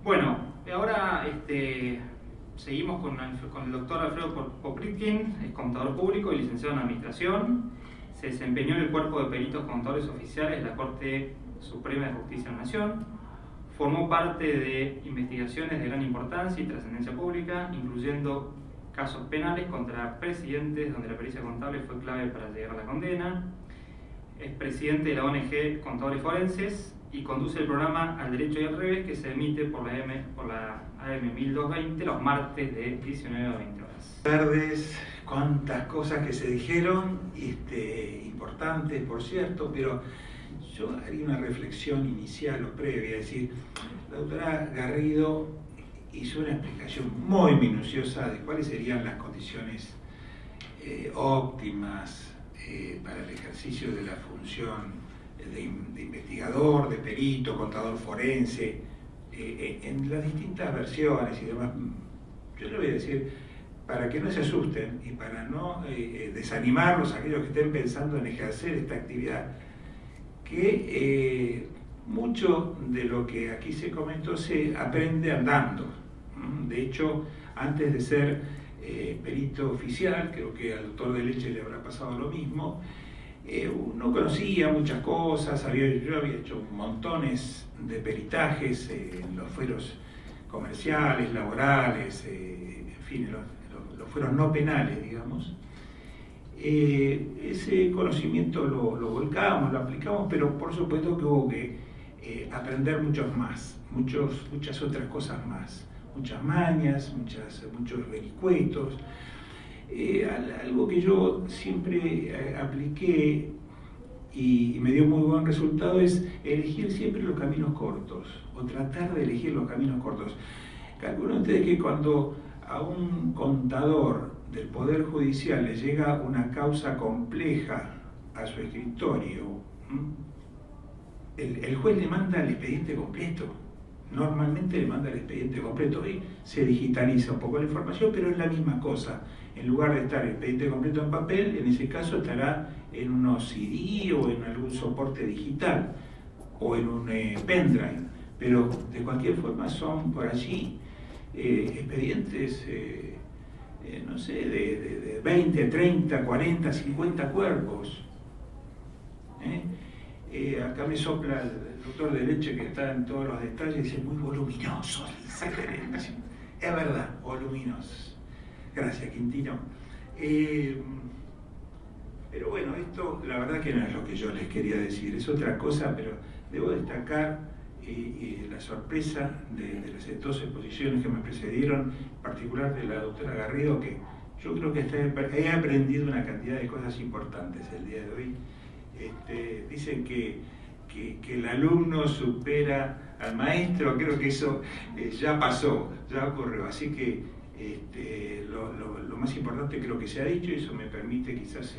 Bueno, ahora seguimos con el doctor Alfredo Popritkin, es contador público y licenciado en Administración. Se desempeñó en el cuerpo de peritos contadores oficiales de la Corte Suprema de Justicia de la Nación. Formó parte de investigaciones de gran importancia y trascendencia pública, incluyendo casos penales contra presidentes donde la pericia contable fue clave para llegar a la condena. Es presidente de la ONG Contadores Forenses y conduce el programa Al Derecho y al Revés, que se emite por la AM 1220 los martes de 19 a 20 horas. Buenas tardes, cuántas cosas que se dijeron, importantes por cierto, pero yo haría una reflexión inicial o previa, es decir, la doctora Garrido hizo una explicación muy minuciosa de cuáles serían las condiciones óptimas para el ejercicio de la función de investigador, de perito, contador forense, en las distintas versiones y demás. Yo le voy a decir, para que no se asusten y para no desanimarlos a aquellos que estén pensando en ejercer esta actividad, que mucho de lo que aquí se comentó se aprende andando. De hecho, antes de ser perito oficial, creo que al doctor de Leche le habrá pasado lo mismo, uno conocía muchas cosas, yo había hecho montones de peritajes en los fueros comerciales, laborales, en fin, los fueros no penales, digamos. Ese conocimiento lo volcamos, lo aplicamos, pero por supuesto que hubo que aprender muchas otras cosas más, muchas mañas, muchos vericuetos. Algo que yo siempre apliqué y me dio muy buen resultado es elegir siempre los caminos cortos, o tratar de elegir los caminos cortos. Calculen ustedes que cuando a un contador del Poder Judicial le llega una causa compleja a su escritorio, el juez le manda el expediente completo. Normalmente le manda el expediente completo y se digitaliza un poco la información, pero es la misma cosa. En lugar de estar el expediente completo en papel, en ese caso estará en unos CD o en algún soporte digital o en un pendrive. Pero de cualquier forma son por allí expedientes, no sé, de 20, 30, 40, 50 cuerpos. Acá me sopla el doctor de Leche, que está en todos los detalles, dice muy voluminosos, dice Gerencio. Es verdad, voluminosos. Gracias, Quintino. Pero bueno, esto la verdad que no es lo que yo les quería decir, es otra cosa, pero debo destacar la sorpresa de las dos exposiciones que me precedieron, en particular de la doctora Garrido, que yo creo que he aprendido una cantidad de cosas importantes el día de hoy. Dicen que el alumno supera al maestro, creo que eso ya pasó, ya ocurrió, así que lo más importante creo que se ha dicho y eso me permite quizás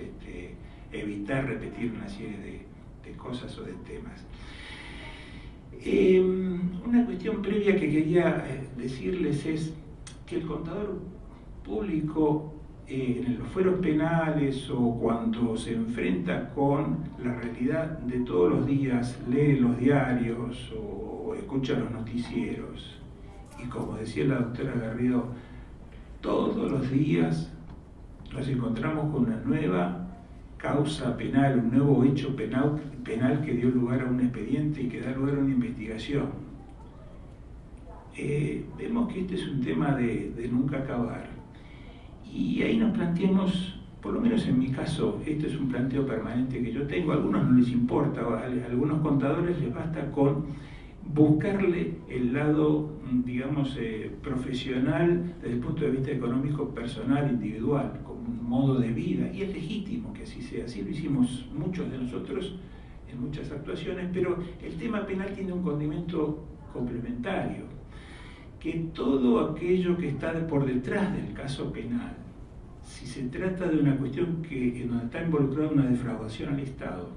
evitar repetir una serie de cosas o de temas. Una cuestión previa que quería decirles es que el contador público en los fueros penales o cuando se enfrenta con la realidad de todos los días, lee los diarios o escucha los noticieros, y como decía la doctora Garrido, todos los días nos encontramos con una nueva causa penal, un nuevo hecho penal que dio lugar a un expediente y que da lugar a una investigación. Vemos que este es un tema de nunca acabar. Y ahí nos planteamos, por lo menos en mi caso, este es un planteo permanente que yo tengo, a algunos no les importa, a algunos contadores les basta con buscarle el lado, digamos, profesional desde el punto de vista económico, personal, individual, como un modo de vida, y es legítimo que así sea, así lo hicimos muchos de nosotros en muchas actuaciones, pero el tema penal tiene un condimento complementario, que todo aquello que está por detrás del caso penal, si se trata de una cuestión en donde está involucrada una defraudación al Estado,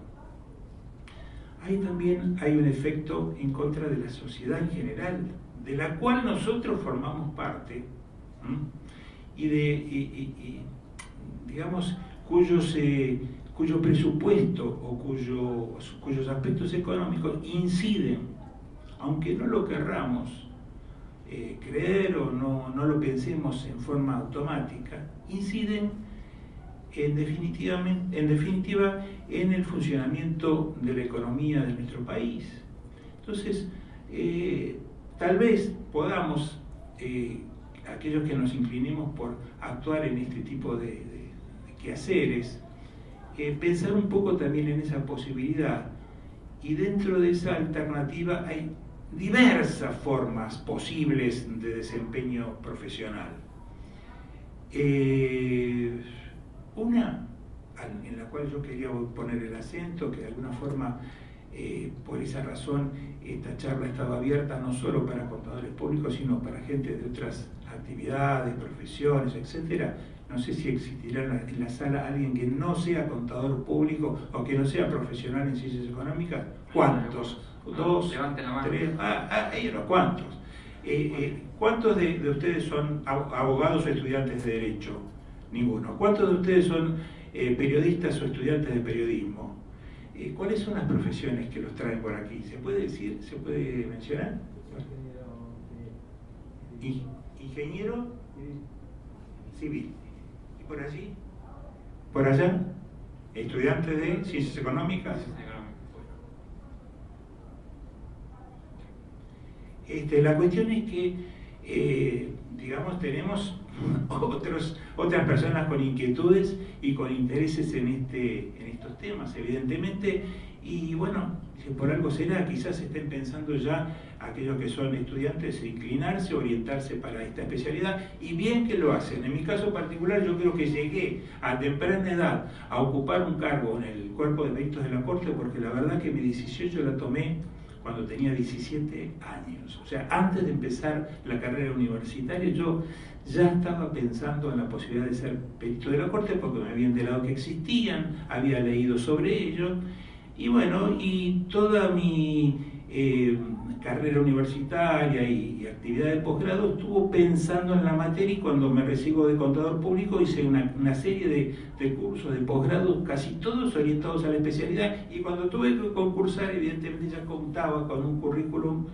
ahí también hay un efecto en contra de la sociedad en general, de la cual nosotros formamos parte, digamos, cuyo presupuesto o cuyos aspectos económicos inciden, aunque no lo querramos, creer o no lo pensemos en forma automática, inciden en definitiva en el funcionamiento de la economía de nuestro país. Entonces, tal vez podamos, aquellos que nos inclinemos por actuar en este tipo de quehaceres, pensar un poco también en esa posibilidad, y dentro de esa alternativa hay diversas formas posibles de desempeño profesional. Una en la cual yo quería poner el acento, que de alguna forma, por esa razón, esta charla estaba abierta no solo para contadores públicos, sino para gente de otras actividades, profesiones, etc. No sé si existirá en la sala alguien que no sea contador público o que no sea profesional en ciencias económicas. ¿Cuántos? ¿Dos? ¿Tres? Hay unos cuantos. ¿Cuántos de ustedes son abogados o estudiantes de Derecho? Ninguno. ¿Cuántos de ustedes son periodistas o estudiantes de periodismo? ¿Cuáles son las profesiones que los traen por aquí? ¿Se puede decir? ¿Se puede mencionar? ¿Ingeniero? Civil. ¿Y por allí? ¿Por allá? ¿Estudiantes de ciencias económicas? La cuestión es que, digamos, tenemos otras personas con inquietudes y con intereses en estos temas, evidentemente, y bueno, si por algo será, quizás estén pensando ya aquellos que son estudiantes inclinarse, orientarse para esta especialidad, y bien que lo hacen. En mi caso particular, yo creo que llegué a temprana edad a ocupar un cargo en el cuerpo de peritos de la Corte, porque la verdad que mi decisión yo la tomé cuando tenía 17 años. O sea, antes de empezar la carrera universitaria, yo ya estaba pensando en la posibilidad de ser perito de la Corte, porque me había enterado que existían, había leído sobre ello, y bueno, y toda mi carrera universitaria y actividad de posgrado estuvo pensando en la materia, y cuando me recibo de contador público hice una serie de cursos de posgrado, casi todos orientados a la especialidad, y cuando tuve que concursar, evidentemente ya contaba con un currículum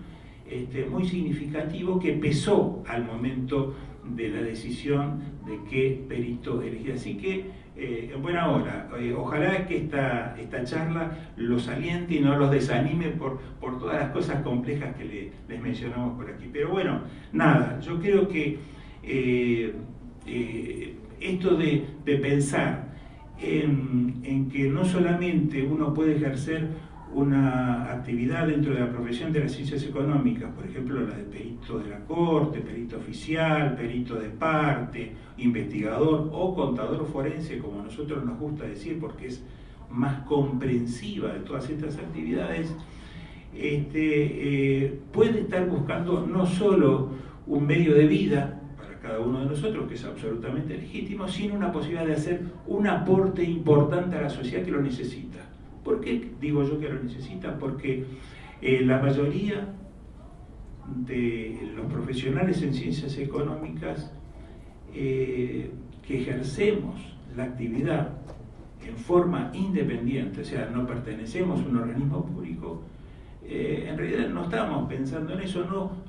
muy significativo que pesó al momento de la decisión de qué perito elegir. Así que, en buena hora, ojalá que esta charla los aliente y no los desanime por todas las cosas complejas que les mencionamos por aquí. Pero bueno, nada, yo creo que esto de pensar en que no solamente uno puede ejercer una actividad dentro de la profesión de las ciencias económicas, por ejemplo la de perito de la Corte, perito oficial, perito de parte, investigador o contador forense, como a nosotros nos gusta decir, porque es más comprensiva de todas estas actividades, puede estar buscando no solo un medio de vida para cada uno de nosotros, que es absolutamente legítimo, sino una posibilidad de hacer un aporte importante a la sociedad que lo necesita. ¿Por qué digo yo que lo necesita? Porque la mayoría de los profesionales en ciencias económicas que ejercemos la actividad en forma independiente, o sea, no pertenecemos a un organismo público, en realidad no estamos pensando en eso,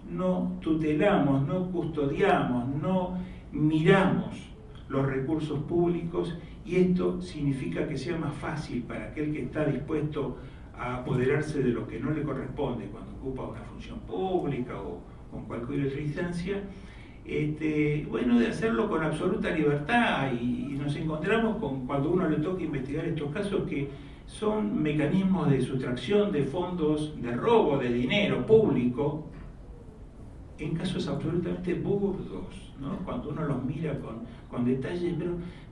no tutelamos, no custodiamos, no miramos los recursos públicos, y esto significa que sea más fácil para aquel que está dispuesto a apoderarse de lo que no le corresponde cuando ocupa una función pública o con cualquier otra instancia, bueno, de hacerlo con absoluta libertad, y nos encontramos con, cuando uno le toca investigar estos casos, que son mecanismos de sustracción de fondos, de robo de dinero público, en casos absolutamente burdos, ¿no? Cuando uno los mira con detalles,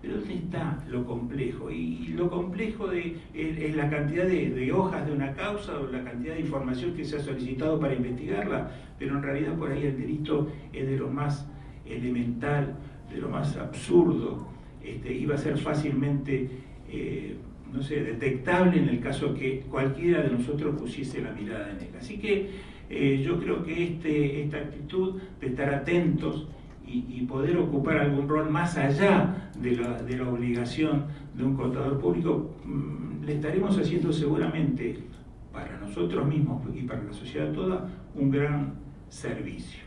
pero ¿dónde está lo complejo? Y lo complejo es la cantidad de hojas de una causa o la cantidad de información que se ha solicitado para investigarla, pero en realidad por ahí el delito es de lo más elemental, de lo más absurdo, iba a ser fácilmente no sé, detectable en el caso que cualquiera de nosotros pusiese la mirada en él. Así que yo creo que esta actitud de estar atentos y poder ocupar algún rol más allá de la obligación de un contador público, le estaremos haciendo seguramente para nosotros mismos y para la sociedad toda un gran servicio.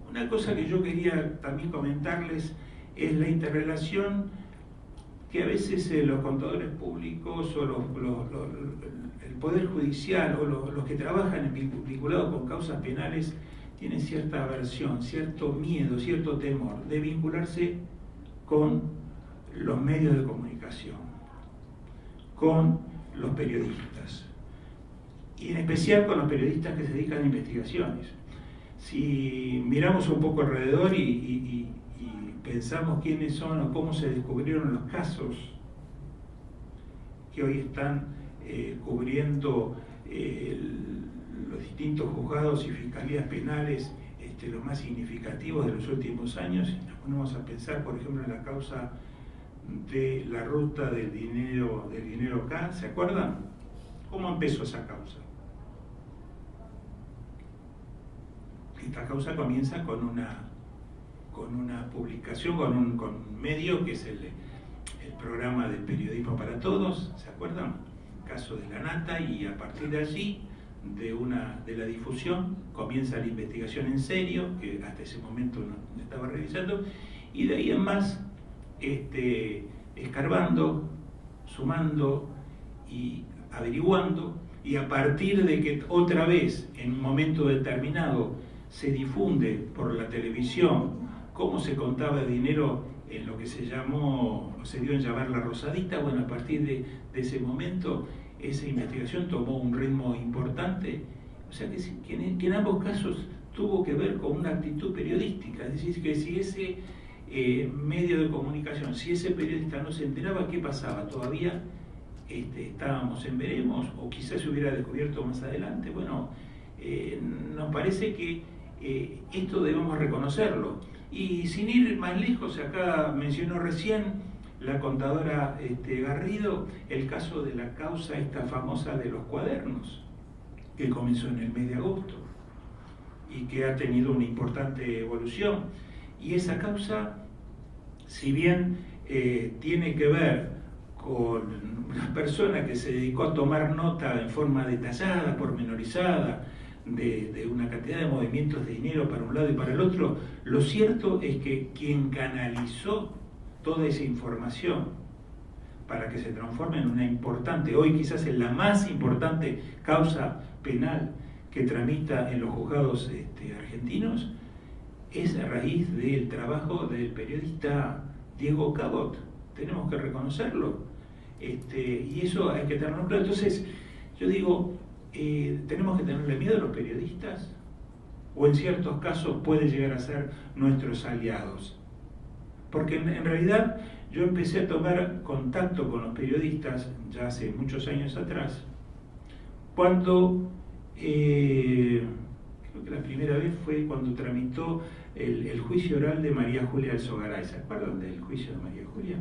Una cosa que yo quería también comentarles es la interrelación que a veces los contadores públicos o el Poder Judicial o los que trabajan vinculados con causas penales tienen cierta aversión, cierto miedo, cierto temor de vincularse con los medios de comunicación, con los periodistas, y en especial con los periodistas que se dedican a investigaciones. Si miramos un poco alrededor y pensamos quiénes son o cómo se descubrieron los casos que hoy están cubriendo los distintos juzgados y fiscalías penales, los más significativos de los últimos años, y nos ponemos a pensar, por ejemplo, en la causa de la ruta del dinero K, ¿se acuerdan? ¿Cómo empezó esa causa? Esta causa comienza con una publicación, con un medio que es el programa del Periodismo para Todos, ¿se acuerdan? Caso de la Nata, y a partir de allí, de la difusión, comienza la investigación en serio, que hasta ese momento no estaba revisando, y de ahí en más, escarbando, sumando y averiguando, y a partir de que otra vez, en un momento determinado, se difunde por la televisión cómo se contaba el dinero en lo que se dio en llamar la Rosadita, bueno, a partir de ese momento, esa investigación tomó un ritmo importante, o sea que en ambos casos tuvo que ver con una actitud periodística, es decir, que si ese medio de comunicación, si ese periodista no se enteraba, ¿qué pasaba? Todavía estábamos en veremos, o quizás se hubiera descubierto más adelante. Bueno, nos parece que esto debemos reconocerlo. Y sin ir más lejos, acá mencionó recién la contadora Garrido el caso de la causa esta famosa de los cuadernos, que comenzó en el mes de agosto y que ha tenido una importante evolución. Y esa causa, si bien tiene que ver con una persona que se dedicó a tomar nota en forma detallada, pormenorizada, de una cantidad de movimientos de dinero para un lado y para el otro, lo cierto es que quien canalizó toda esa información para que se transforme en una importante, hoy quizás en la más importante causa penal que tramita en los juzgados argentinos, es a raíz del trabajo del periodista Diego Cabot. Tenemos que reconocerlo, y eso hay que tenerlo claro. Entonces, yo digo, ¿tenemos que tenerle miedo a los periodistas? ¿O en ciertos casos puede llegar a ser nuestros aliados? Porque en realidad yo empecé a tomar contacto con los periodistas ya hace muchos años atrás, cuando creo que la primera vez fue cuando tramitó el juicio oral de María Julia Alzogaray. ¿Se acuerdan del juicio de María Julia?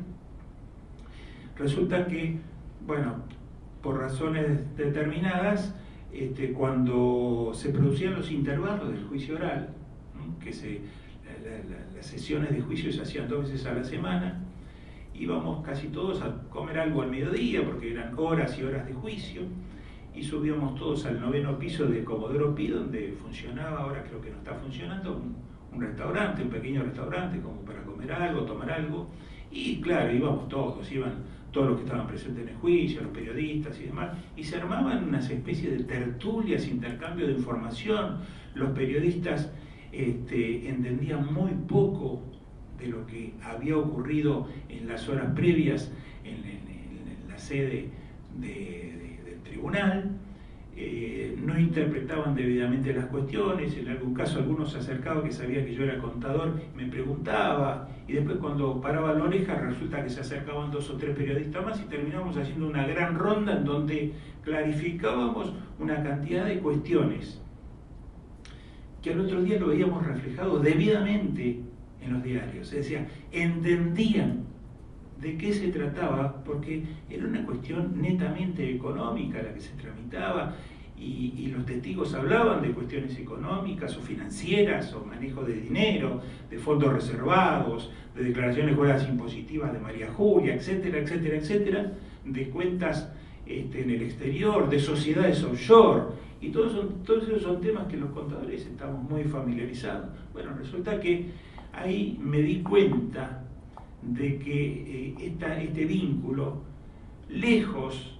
Resulta que, bueno, por razones determinadas, cuando se producían los intervalos del juicio oral, ¿no? Las sesiones de juicio se hacían 2 veces a la semana, íbamos casi todos a comer algo al mediodía, porque eran horas y horas de juicio, y subíamos todos al 9º piso de Comodoro Pi, donde funcionaba, ahora creo que no está funcionando, un restaurante, un pequeño restaurante, como para comer algo, tomar algo, y claro, íbamos todos, iban todos los que estaban presentes en el juicio, los periodistas y demás, y se armaban unas especies de tertulias, intercambio de información. Los periodistas entendían muy poco de lo que había ocurrido en las horas previas en la sede del tribunal, no interpretaban debidamente las cuestiones. En algún caso algunos se acercaban, que sabía que yo era contador, me preguntaba, y después cuando paraba la oreja resulta que se acercaban 2 o 3 periodistas más y terminamos haciendo una gran ronda en donde clarificábamos una cantidad de cuestiones que al otro día lo veíamos reflejado debidamente en los diarios. Es decir, entendían de qué se trataba, porque era una cuestión netamente económica la que se tramitaba, y los testigos hablaban de cuestiones económicas o financieras, o manejo de dinero, de fondos reservados, de declaraciones juradas impositivas de María Julia, etcétera, etcétera, etcétera, de cuentas en el exterior, de sociedades offshore, Y todos esos son temas que los contadores estamos muy familiarizados. Bueno, resulta que ahí me di cuenta de que este vínculo, lejos,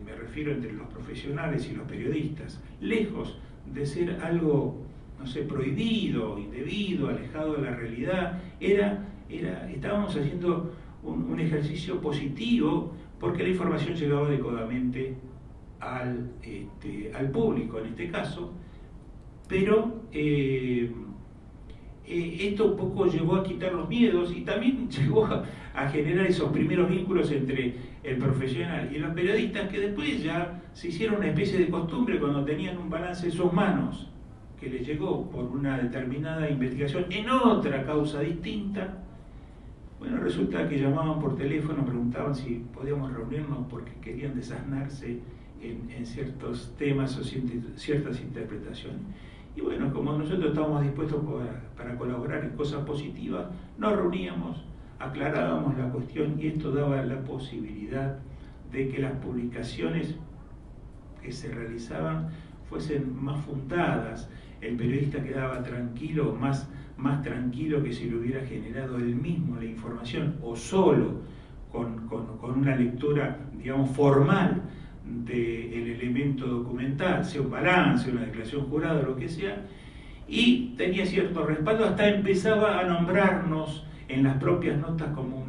me refiero entre los profesionales y los periodistas, lejos de ser algo, no sé, prohibido, indebido, alejado de la realidad, estábamos haciendo un ejercicio positivo porque la información llegaba adecuadamente al público en este caso, pero esto un poco llegó a quitar los miedos y también llegó a generar esos primeros vínculos entre el profesional y los periodistas, que después ya se hicieron una especie de costumbre cuando tenían un balance en sus manos que les llegó por una determinada investigación en otra causa distinta. Bueno, resulta que llamaban por teléfono, preguntaban si podíamos reunirnos porque querían desasnarse en ciertos temas o ciertas interpretaciones. Y bueno, como nosotros estábamos dispuestos para colaborar en cosas positivas, nos reuníamos, aclarábamos la cuestión y esto daba la posibilidad de que las publicaciones que se realizaban fuesen más fundadas. El periodista quedaba tranquilo, más tranquilo que si le hubiera generado él mismo la información o solo con una lectura, digamos, formal del elemento documental, sea un balance, una declaración jurada, lo que sea, y tenía cierto respaldo, hasta empezaba a nombrarnos en las propias notas como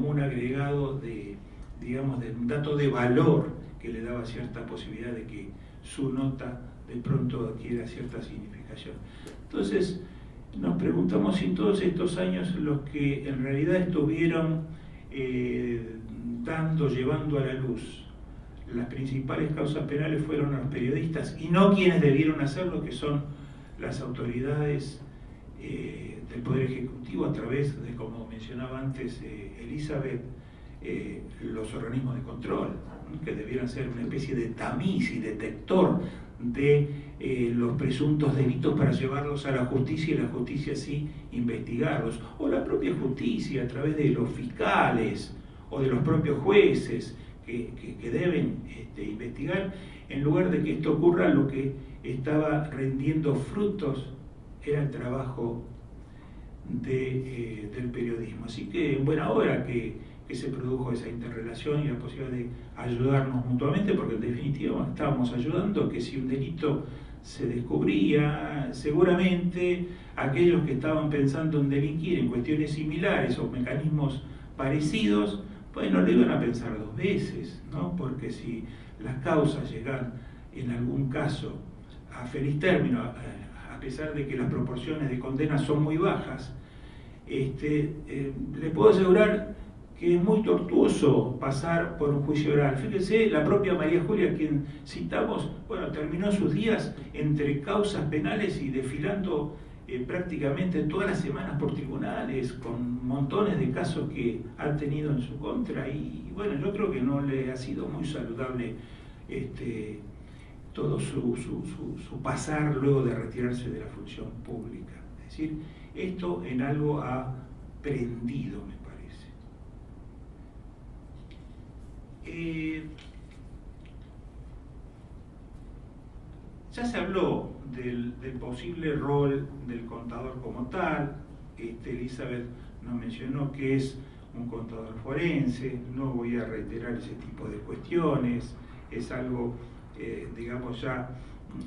un agregado de, digamos, de un dato de valor que le daba cierta posibilidad de que su nota de pronto adquiera cierta significación. Entonces, nos preguntamos si todos estos años los que en realidad estuvieron llevando a la luz las principales causas penales fueron los periodistas y no quienes debieron hacerlo, que son las autoridades del Poder Ejecutivo a través de, como mencionaba antes Elizabeth, los organismos de control, que debieran ser una especie de tamiz y detector de los presuntos delitos para llevarlos a la justicia y la justicia sí investigarlos, o la propia justicia a través de los fiscales o de los propios jueces que deben investigar. En lugar de que esto ocurra, lo que estaba rendiendo frutos era el trabajo del periodismo. Así que en buena hora que se produjo esa interrelación y la posibilidad de ayudarnos mutuamente, porque en definitiva estábamos ayudando, que si un delito se descubría, seguramente aquellos que estaban pensando en delinquir en cuestiones similares o mecanismos parecidos, pues no lo iban a pensar dos veces, ¿no? Porque si las causas llegan en algún caso a feliz término, a pesar de que las proporciones de condenas son muy bajas, les puedo asegurar que es muy tortuoso pasar por un juicio oral. Fíjense, la propia María Julia, quien citamos, bueno, terminó sus días entre causas penales y desfilando prácticamente todas las semanas por tribunales, con montones de casos que han tenido en su contra, y bueno, yo creo que no le ha sido muy saludable todo su pasar luego de retirarse de la función pública. Es decir, esto en algo ha prendido, me parece. Ya se habló del posible rol del contador como tal. Elizabeth nos mencionó que es un contador forense. No voy a reiterar ese tipo de cuestiones. Es algo, digamos, ya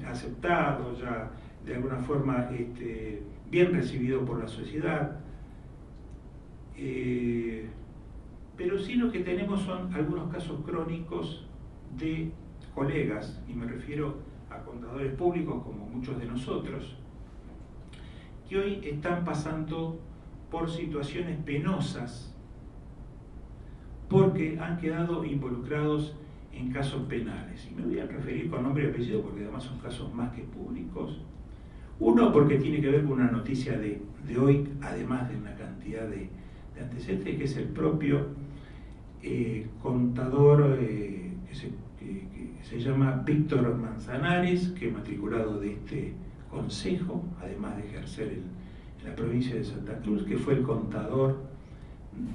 aceptado, ya de alguna forma bien recibido por la sociedad. Pero sí lo que tenemos son algunos casos crónicos de colegas, y me refiero a contadores públicos como muchos de nosotros, que hoy están pasando por situaciones penosas porque han quedado involucrados en casos penales. Y me voy a referir con nombre y apellido porque además son casos más que públicos. Uno porque tiene que ver con una noticia de hoy, además de una cantidad de antecedentes, que es el propio contador que se llama Víctor Manzanares, que es matriculado de este consejo, además de ejercer en la provincia de Santa Cruz, que fue el contador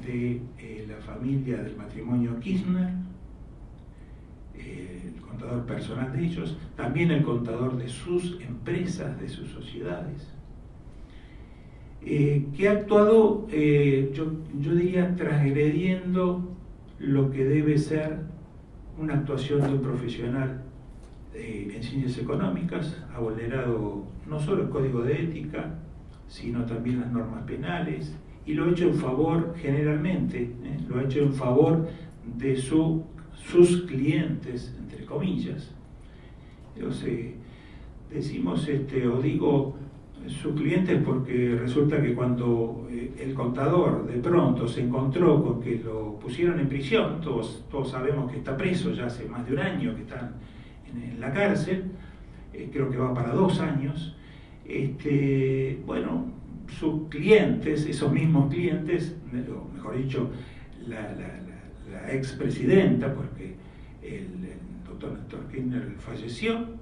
de la familia del matrimonio Kirchner, el contador contador personal de ellos, también el contador de sus empresas, de sus sociedades, que ha actuado, yo diría, transgrediendo lo que debe ser una actuación de un profesional en ciencias económicas. Ha vulnerado no solo el código de ética, sino también las normas penales, y lo ha hecho en favor, generalmente, lo ha hecho en favor de sus clientes, entre comillas. Entonces, decimos, o digo sus clientes porque resulta que cuando el contador de pronto se encontró con que lo pusieron en prisión, todos sabemos que está preso ya hace más de un año, que está en la cárcel, creo que va para 2 años, bueno, sus clientes, esos mismos clientes, o mejor dicho, la expresidenta, porque el doctor Néstor Kirchner falleció,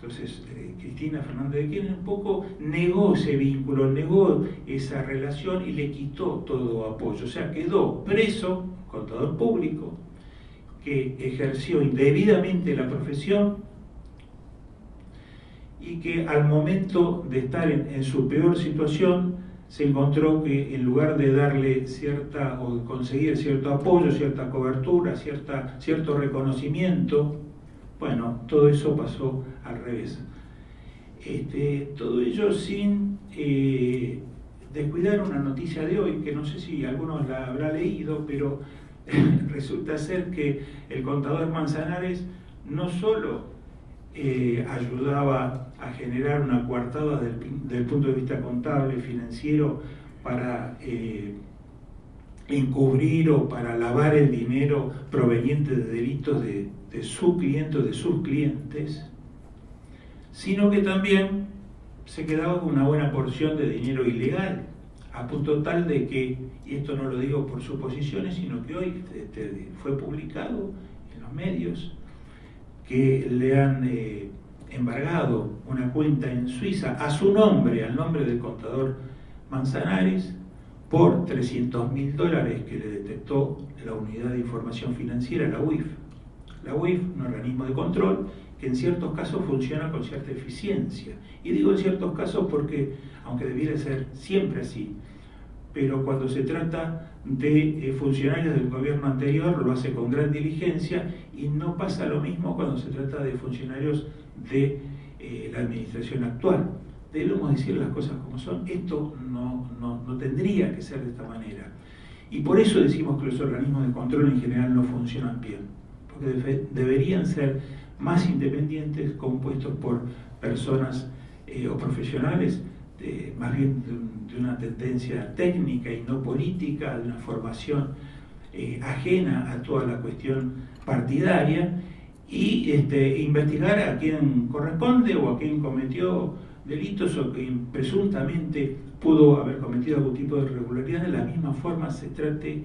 entonces Cristina Fernández de Kirchner un poco negó ese vínculo, negó esa relación y le quitó todo apoyo. O sea, quedó preso, contador público, que ejerció indebidamente la profesión y que al momento de estar en su peor situación se encontró que en lugar de darle o de conseguir cierto apoyo, cierta cobertura, cierto reconocimiento, bueno, todo eso pasó al revés. Todo ello sin descuidar una noticia de hoy, que no sé si algunos la habrá leído, pero resulta ser que el contador Manzanares no solo ayudaba a generar una coartada del punto de vista contable, financiero, para encubrir o para lavar el dinero proveniente de delitos de su cliente o de sus clientes, sino que también se quedaba con una buena porción de dinero ilegal, a punto tal de que, y esto no lo digo por suposiciones, sino que hoy fue publicado en los medios, que le han embargado una cuenta en Suiza a su nombre, al nombre del contador Manzanares, por $300.000 que le detectó la Unidad de Información Financiera, la UIF. La UIF, un organismo de control que en ciertos casos funciona con cierta eficiencia. Y digo en ciertos casos porque, aunque debiera ser siempre así, pero cuando se trata de funcionarios del gobierno anterior lo hace con gran diligencia, y no pasa lo mismo cuando se trata de funcionarios de la administración actual. Debemos decir las cosas como son. Esto no tendría que ser de esta manera. Y por eso decimos que los organismos de control en general no funcionan bien, porque deberían ser más independientes, compuestos por personas o profesionales más bien de una tendencia técnica y no política, de una formación ajena a toda la cuestión partidaria, y investigar a quien corresponde o a quien cometió delitos o quien presuntamente pudo haber cometido algún tipo de irregularidad, de la misma forma se trate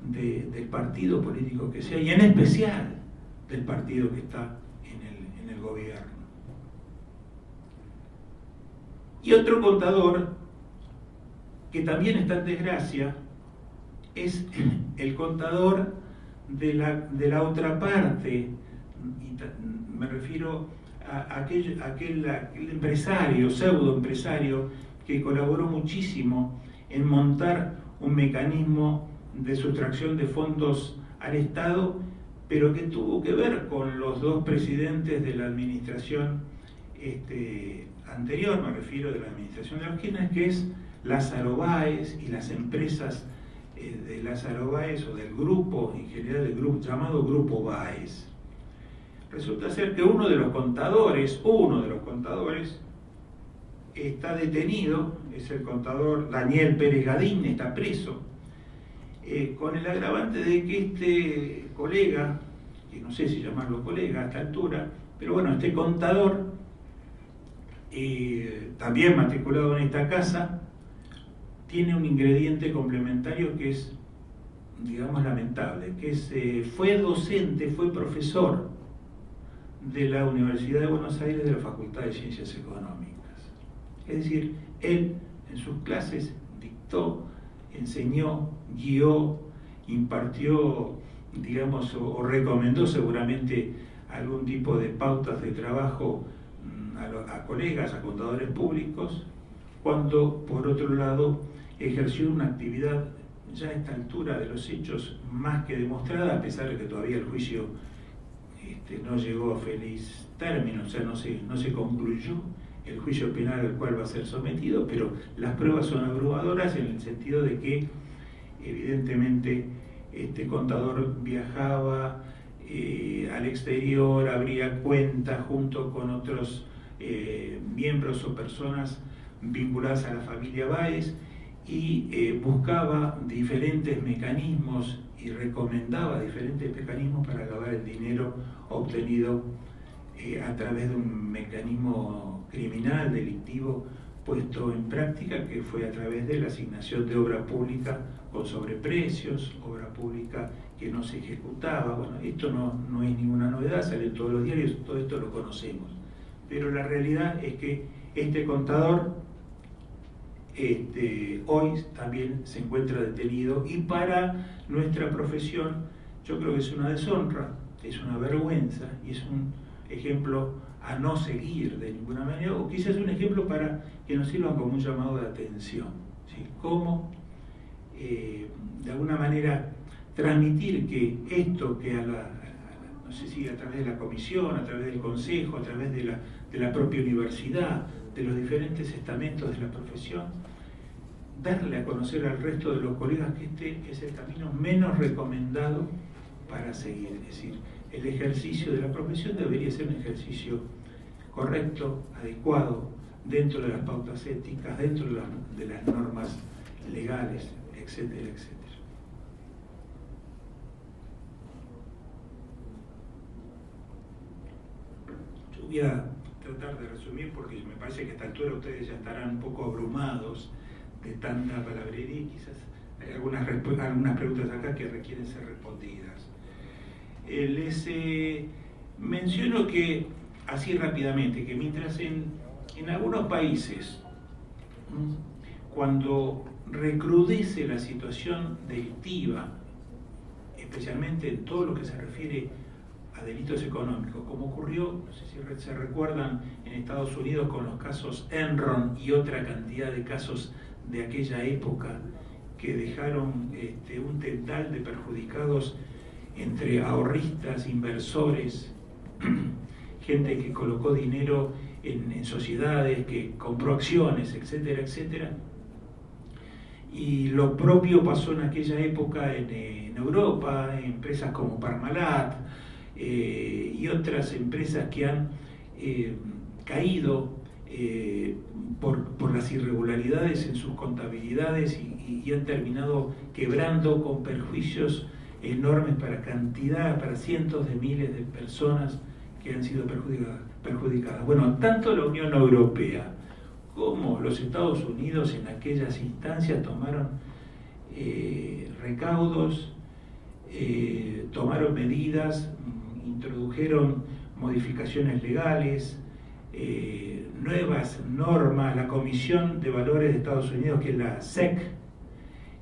del partido político que sea, y en especial del partido que está en el gobierno. Y otro contador que también está en desgracia es el contador de la otra parte, y me refiero a aquel empresario, pseudoempresario, que colaboró muchísimo en montar un mecanismo de sustracción de fondos al Estado, pero que tuvo que ver con los 2 presidentes de la administración anterior, me refiero de la administración de los Kirchner, que es Lázaro Báez y las empresas de Lázaro Báez, o del grupo, en general del grupo llamado Grupo Báez. Resulta ser que uno de los contadores está detenido, es el contador Daniel Pérez Gadín, está preso, con el agravante de que este colega, que no sé si llamarlo colega a esta altura, pero bueno, este contador, también matriculado en esta casa, tiene un ingrediente complementario que es, digamos, lamentable, que es, fue docente, fue profesor de la Universidad de Buenos Aires, de la Facultad de Ciencias Económicas. Es decir, él en sus clases dictó, enseñó, guió, impartió, digamos, o recomendó seguramente algún tipo de pautas de trabajo a colegas, a contadores públicos, cuando por otro lado ejerció una actividad ya a esta altura de los hechos más que demostrada, a pesar de que todavía el juicio no llegó a feliz término, o sea, no se concluyó el juicio penal al cual va a ser sometido, pero las pruebas son abrumadoras en el sentido de que evidentemente este contador viajaba al exterior, abría cuentas junto con otros miembros o personas vinculadas a la familia Báez y buscaba diferentes mecanismos y recomendaba diferentes mecanismos para lavar el dinero obtenido a través de un mecanismo criminal, delictivo, puesto en práctica, que fue a través de la asignación de obra pública con sobreprecios, obra pública que no se ejecutaba. Bueno, esto no es ninguna novedad, sale en todos los diarios, todo esto lo conocemos. Pero la realidad es que este contador hoy también se encuentra detenido, y para nuestra profesión yo creo que es una deshonra, es una vergüenza y es un ejemplo a no seguir de ninguna manera, o quizás un ejemplo para que nos sirvan como un llamado de atención, ¿sí? Cómo de alguna manera transmitir que esto que no sé si a través de la comisión, a través del consejo, a través de la propia universidad, de los diferentes estamentos de la profesión, darle a conocer al resto de los colegas que este es el camino menos recomendado para seguir. Es decir, el ejercicio de la profesión debería ser un ejercicio correcto, adecuado, dentro de las pautas éticas, dentro de las normas legales, etcétera, etcétera. Yo voy a tratar de resumir porque me parece que a esta altura ustedes ya estarán un poco abrumados de tanta palabrería y quizás hay algunas preguntas acá que requieren ser respondidas. Les menciono que, así rápidamente, que mientras en algunos países, cuando recrudece la situación delictiva, especialmente en todo lo que se refiere a delitos económicos, como ocurrió, no sé si se recuerdan, en Estados Unidos con los casos Enron y otra cantidad de casos de aquella época que dejaron un tental de perjudicados entre ahorristas, inversores, gente que colocó dinero en sociedades, que compró acciones, etcétera, etcétera. Y lo propio pasó en aquella época en Europa, empresas como Parmalat y otras empresas que han caído por las irregularidades en sus contabilidades y han terminado quebrando con perjuicios enormes para cientos de miles de personas que han sido perjudicadas. Bueno, tanto la Unión Europea como los Estados Unidos en aquellas instancias tomaron recaudos, tomaron medidas, introdujeron modificaciones legales, nuevas normas. La Comisión de Valores de Estados Unidos, que es la SEC,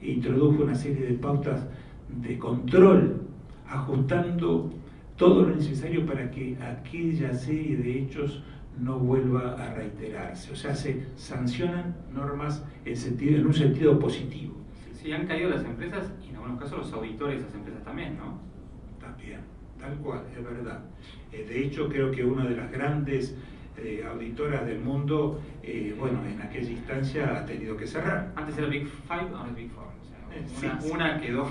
introdujo una serie de pautas de control, ajustando todo lo necesario para que aquella serie de hechos no vuelva a reiterarse. O sea, se sancionan normas en un sentido positivo. Sí, han caído las empresas y en algunos casos los auditores de esas empresas también, ¿no? También, tal cual, es verdad. De hecho, creo que una de las grandes auditoras del mundo, en aquella instancia ha tenido que cerrar. Antes era Big Five, ahora es Big Four. O sea, una quedó.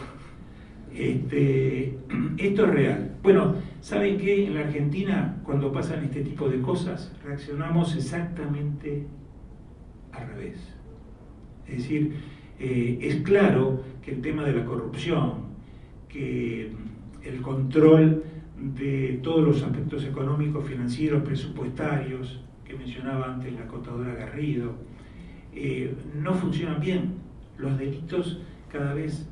Esto es real. Bueno, ¿saben qué? En la Argentina, cuando pasan este tipo de cosas, reaccionamos exactamente al revés. Es decir, es claro que el tema de la corrupción, que el control de todos los aspectos económicos, financieros, presupuestarios, que mencionaba antes la contadora Garrido, no funcionan bien. Los delitos cada vez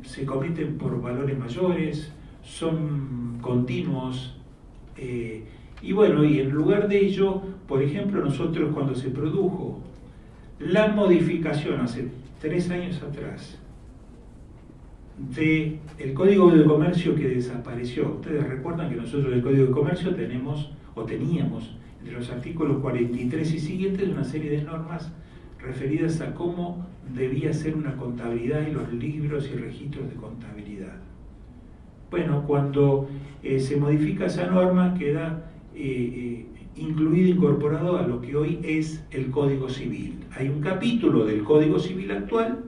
se cometen por valores mayores, son continuos, y en lugar de ello, por ejemplo, nosotros cuando se produjo la modificación hace 3 años atrás del Código de Comercio que desapareció. Ustedes recuerdan que nosotros del Código de Comercio teníamos entre los artículos 43 y siguientes una serie de normas referidas a cómo debía ser una contabilidad y los libros y registros de contabilidad. Bueno, cuando se modifica esa norma queda incluido, incorporado a lo que hoy es el Código Civil. Hay un capítulo del Código Civil actual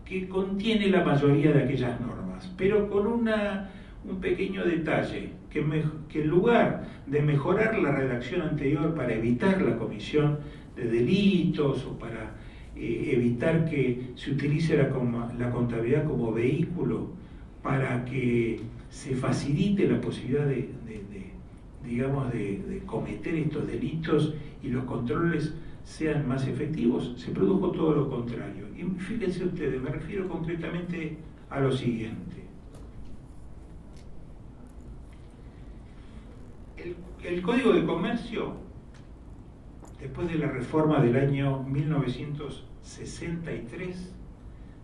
que contiene la mayoría de aquellas normas, pero con un pequeño detalle, que en lugar de mejorar la redacción anterior para evitar la comisión de delitos o para evitar que se utilice la contabilidad como vehículo para que se facilite la posibilidad de cometer estos delitos y los controles sean más efectivos, se produjo todo lo contrario. Y fíjense ustedes, me refiero concretamente a lo siguiente. El Código de Comercio, después de la reforma del año 1963,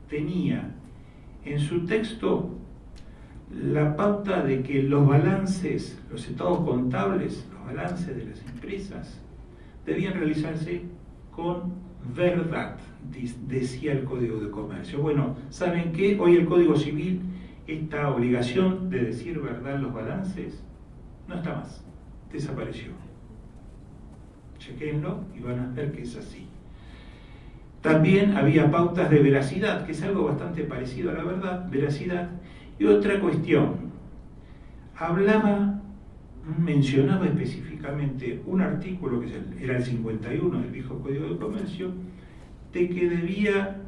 tenía en su texto la pauta de que los balances, los estados contables, los balances de las empresas, debían realizarse con verdad, decía el Código de Comercio. Bueno, ¿saben qué? Hoy el Código Civil, esta obligación de decir verdad en los balances, no está más, desapareció. Chequenlo y van a ver que es así. También había pautas de veracidad, que es algo bastante parecido a la verdad, veracidad. Y otra cuestión, mencionaba específicamente un artículo, que era el 51 del viejo Código de Comercio, de que debía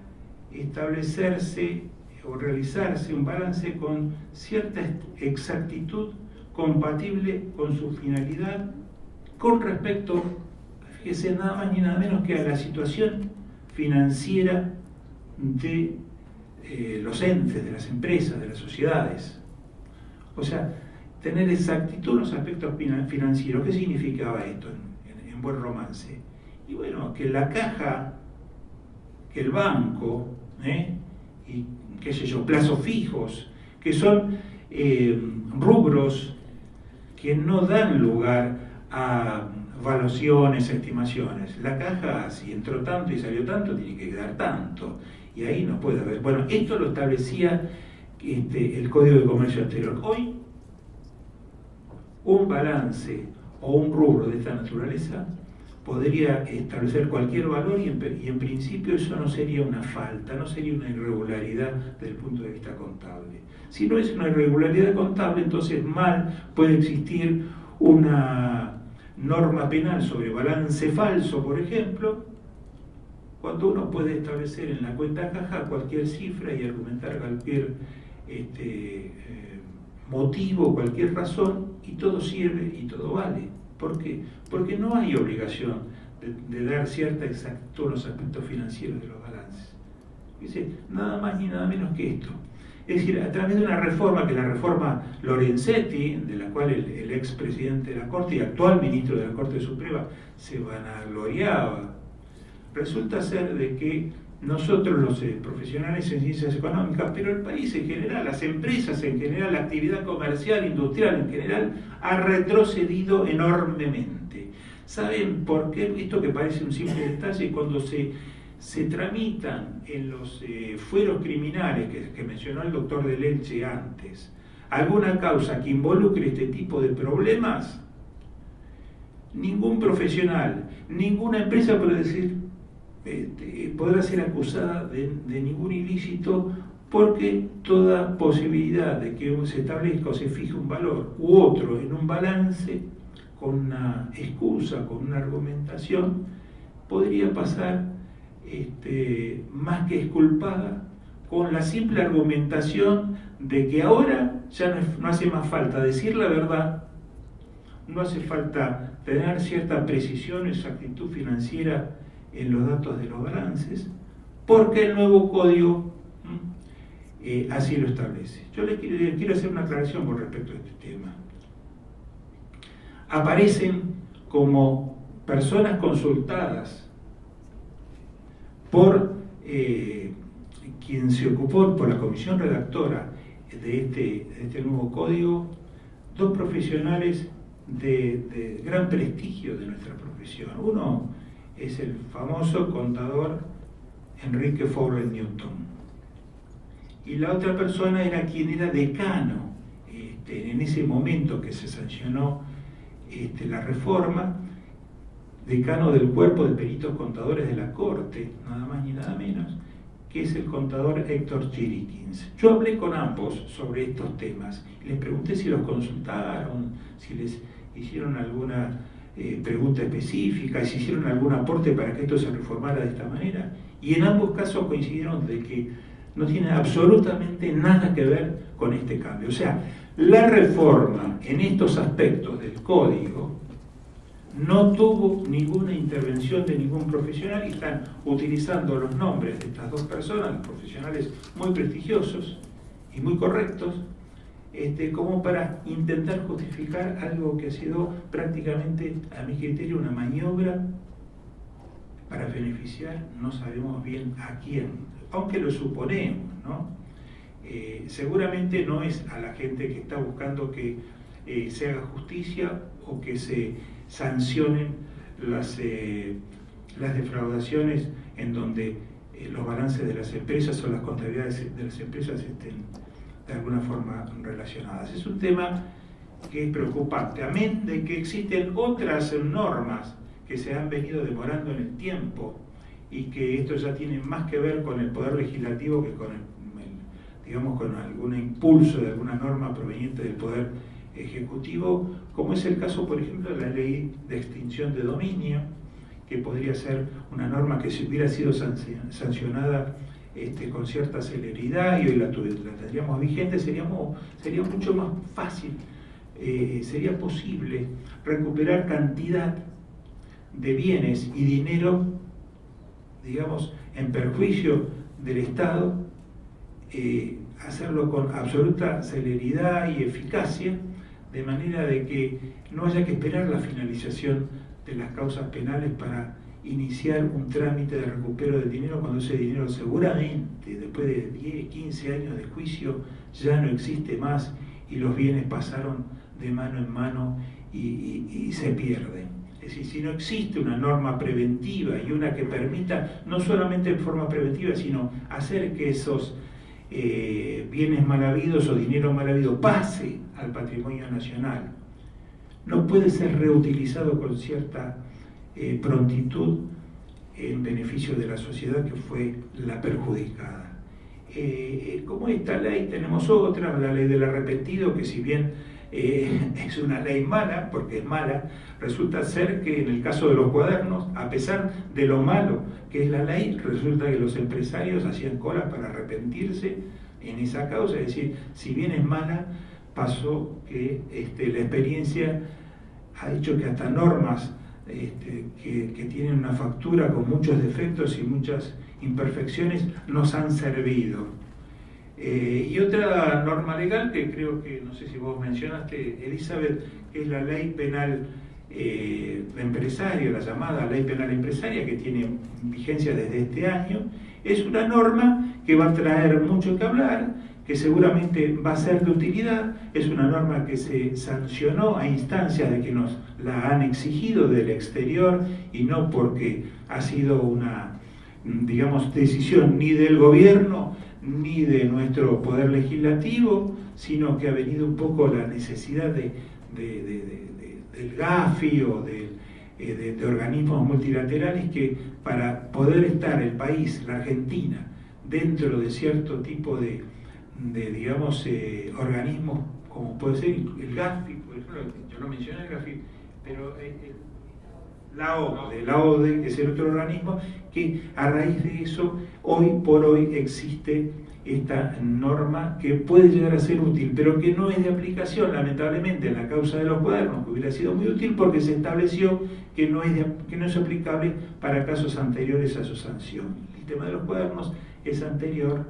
establecerse o realizarse un balance con cierta exactitud compatible con su finalidad con respecto, fíjese, nada más ni nada menos que a la situación financiera de los entes, de las empresas, de las sociedades. O sea, tener exactitud en los aspectos financieros. ¿Qué significaba esto en buen romance? Y bueno, que la caja, que el banco, y qué sé yo, plazos fijos, que son rubros que no dan lugar a valuaciones, estimaciones. La caja, si entró tanto y salió tanto, tiene que quedar tanto. Y ahí no puede haber. Bueno, esto lo establecía el Código de Comercio anterior. Hoy, un balance o un rubro de esta naturaleza podría establecer cualquier valor y en principio eso no sería una falta, no sería una irregularidad desde el punto de vista contable. Si no es una irregularidad contable, entonces mal puede existir una norma penal sobre balance falso, por ejemplo, cuando uno puede establecer en la cuenta caja cualquier cifra y argumentar cualquier motivo, cualquier razón, y todo sirve y todo vale. ¿Por qué? Porque no hay obligación de dar cierta exactitud en los aspectos financieros de los balances. Dice, nada más ni nada menos que esto. Es decir, a través de una reforma, que es la reforma Lorenzetti, de la cual el expresidente de la Corte y actual ministro de la Corte Suprema se vanagloriaba, resulta ser de que nosotros los profesionales en ciencias económicas, pero el país en general, las empresas en general, la actividad comercial, industrial en general, ha retrocedido enormemente. ¿Saben por qué? Esto que parece un simple detalle, cuando se tramitan en los fueros criminales que mencionó el doctor de Leche antes, alguna causa que involucre este tipo de problemas, ningún profesional, ninguna empresa puede decir podrá ser acusada de ningún ilícito, porque toda posibilidad de que se establezca o se fije un valor u otro en un balance con una excusa, con una argumentación, podría pasar más que exculpada con la simple argumentación de que ahora ya no hace más falta decir la verdad, no hace falta tener cierta precisión, exactitud financiera en los datos de los balances, porque el nuevo código así lo establece. Yo les quiero hacer una aclaración con respecto a este tema. Aparecen como personas consultadas por quien se ocupó por la comisión redactora de este nuevo código, dos profesionales de gran prestigio de nuestra profesión. Uno es el famoso contador Enrique Fowler Newton, y la otra persona era quien era decano en ese momento que se sancionó la reforma, decano del cuerpo de peritos contadores de la Corte, nada más ni nada menos, que es el contador Héctor Chirikins. Yo hablé con ambos sobre estos temas, les pregunté si los consultaron, si les hicieron alguna pregunta específica, si hicieron algún aporte para que esto se reformara de esta manera, y en ambos casos coincidieron de que no tiene absolutamente nada que ver con este cambio. O sea, la reforma en estos aspectos del código no tuvo ninguna intervención de ningún profesional, y están utilizando los nombres de estas dos personas, profesionales muy prestigiosos y muy correctos, como para intentar justificar algo que ha sido prácticamente, a mi criterio, una maniobra para beneficiar, no sabemos bien a quién, aunque lo suponemos, ¿no? Seguramente no es a la gente que está buscando que se haga justicia o que se sancionen las defraudaciones en donde los balances de las empresas o las contabilidades de las empresas estén de alguna forma relacionadas. Es un tema que es preocupante, amén de que existen otras normas que se han venido demorando en el tiempo y que esto ya tiene más que ver con el Poder Legislativo que con digamos, con algún impulso de alguna norma proveniente del Poder Ejecutivo, como es el caso, por ejemplo, de la Ley de Extinción de Dominio, que podría ser una norma que si hubiera sido sancionada con cierta celeridad y hoy la tendríamos vigente, sería mucho más fácil, sería posible recuperar cantidad de bienes y dinero, digamos, en perjuicio del Estado, hacerlo con absoluta celeridad y eficacia, de manera de que no haya que esperar la finalización de las causas penales para iniciar un trámite de recupero del dinero, cuando ese dinero seguramente, después de 10, 15 años de juicio, ya no existe más y los bienes pasaron de mano en mano y se pierden. Es decir, si no existe una norma preventiva y una que permita, no solamente en forma preventiva, sino hacer que esos bienes mal habidos o dinero mal habido pase al patrimonio nacional, no puede ser reutilizado con cierta prontitud en beneficio de la sociedad que fue la perjudicada. Como esta ley tenemos otra, la ley del arrepentido, que si bien es una ley mala, porque es mala, resulta ser que en el caso de los cuadernos, a pesar de lo malo que es la ley, resulta que los empresarios hacían cola para arrepentirse en esa causa. Es decir, si bien es mala, pasó que la experiencia ha hecho que hasta normas que tienen una factura con muchos defectos y muchas imperfecciones nos han servido. Y otra norma legal que creo que, no sé si vos mencionaste, Elizabeth, que es la ley penal empresaria, la llamada ley penal empresaria, que tiene vigencia desde este año. Es una norma que va a traer mucho que hablar, que seguramente va a ser de utilidad. Es una norma que se sancionó a instancias de que nos la han exigido del exterior y no porque ha sido una, digamos, decisión ni del gobierno ni de nuestro poder legislativo, sino que ha venido un poco la necesidad del GAFI o de organismos multilaterales que, para poder estar el país, la Argentina, dentro de cierto tipo de digamos, organismos, como puede ser el GAFI, por ejemplo, yo no mencioné el GAFI, pero la ODE es el otro organismo que, a raíz de eso, hoy por hoy existe esta norma que puede llegar a ser útil, pero que no es de aplicación, lamentablemente, en la causa de los cuadernos, que hubiera sido muy útil porque se estableció que no es aplicable para casos anteriores a su sanción. El tema de los cuadernos es anterior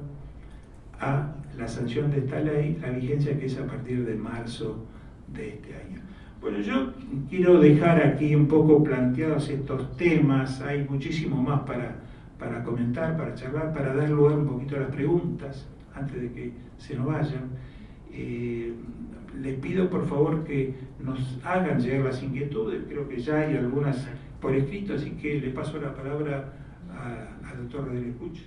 a la sanción de esta ley, la vigencia que es a partir de marzo de este año. Bueno, yo quiero dejar aquí un poco planteados estos temas, hay muchísimo más para para comentar, para charlar, para dar lugar un poquito a las preguntas antes de que se nos vayan. Les pido por favor que nos hagan llegar las inquietudes, creo que ya hay algunas por escrito, así que le paso la palabra al doctor Rodríguez Puch.